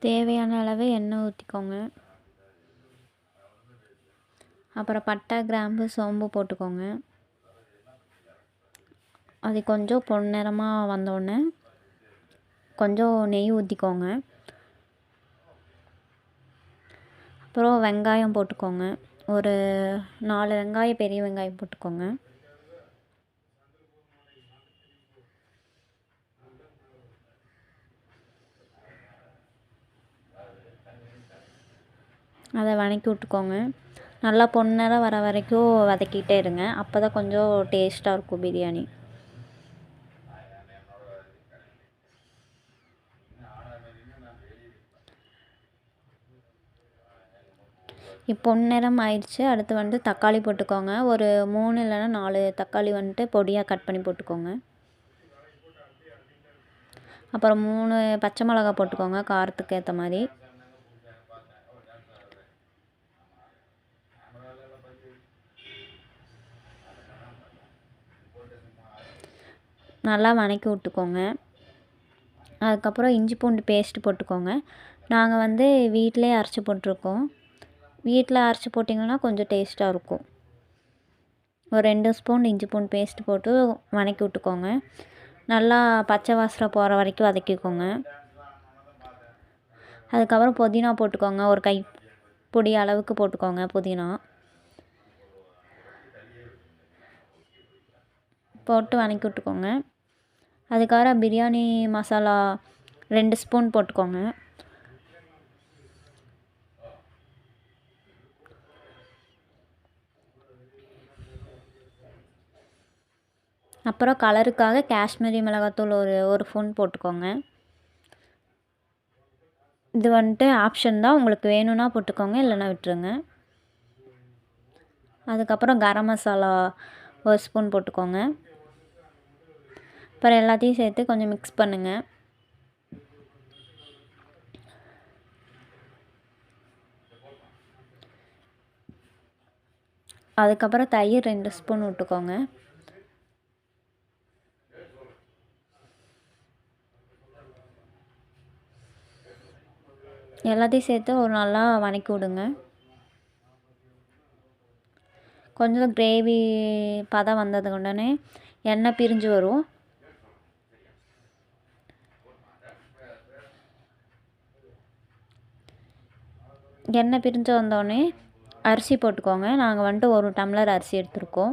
தேவையான அளவு எண்ணெய் ஊற்றிக்கோங்க. அப்புறம் பட்டை, கிராம்பு, சோம்பு போட்டுக்கோங்க. அது கொஞ்சம் பொன்னிறமாக வந்தோடனே கொஞ்சம் நெய் ஊற்றிக்கோங்க. அப்புறம் வெங்காயம் போட்டுக்கோங்க. ஒரு 4 வெங்காயம், பெரிய வெங்காயம் போட்டுக்கோங்க. அதை வதக்கி விட்டுக்கோங்க. நல்லா பொன்னிறம் வர வரைக்கும் வதக்கிட்டே இருங்க. அப்போ தான் கொஞ்சம் டேஸ்ட்டாக இருக்கும் பிரியாணி. இப்போ பொன்னிறம் ஆயிடுச்சு. அடுத்து வந்துட்டு தக்காளி போட்டுக்கோங்க. ஒரு 3 இல்லைன்னா 4 தக்காளி வந்துட்டு பொடியாக கட் பண்ணி போட்டுக்கோங்க. அப்புறம் 3 பச்சை மிளகா போட்டுக்கோங்க, காரத்துக்கு ஏற்ற மாதிரி. நல்லா வதக்கி விட்டுக்கோங்க. அதுக்கப்புறம் இஞ்சி பூண்டு பேஸ்ட்டு போட்டுக்கோங்க. நாங்கள் வந்து வீட்டிலே அரைச்சி போட்டிருக்கோம். வீட்டில் அரைச்சி போட்டிங்கன்னா கொஞ்சம் டேஸ்ட்டாக இருக்கும். ஒரு 2 ஸ்பூன் இஞ்சி பூண்டு பேஸ்ட்டு போட்டு வதக்கி விட்டுக்கோங்க. நல்லா பச்சை வாசனை போகிற வரைக்கும் வதக்கிக்கோங்க. அதுக்கப்புறம் புதினா போட்டுக்கோங்க. ஒரு கைப்பிடி அளவுக்கு போட்டுக்கோங்க புதினா. போட்டு வதக்கி விட்டுக்கோங்க. அதுக்கப்புறம் பிரியாணி மசாலா 2 ஸ்பூன் போட்டுக்கோங்க. அப்புறம் கலருக்காக காஷ்மீரி மிளகாத்தூள் ஒரு ஸ்பூன் போட்டுக்கோங்க. இது வந்துட்டு ஆப்ஷன் தான், உங்களுக்கு வேணும்னா போட்டுக்கோங்க, இல்லைன்னா விட்டுருங்க. அதுக்கப்புறம் கரம் மசாலா 1 ஸ்பூன் போட்டுக்கோங்க. அப்புறம் எல்லாத்தையும் சேர்த்து கொஞ்சம் மிக்ஸ் பண்ணுங்கள். அதுக்கப்புறம் தயிர் 2 ஸ்பூன் விட்டுக்கோங்க. எல்லாத்தையும் சேர்த்து ஒரு நல்லா வதக்கி விடுங்க. கொஞ்சம் கிரேவி பதம் வந்ததுக்கு உடனே எண்ணெய் பிரிஞ்சு வரும். எண்ணெய் பிரிஞ்சு வந்தோடனே அரிசி போட்டுக்கோங்க. நாங்கள் வந்துட்டு 1 டம்ளர் அரிசி எடுத்திருக்கோம்.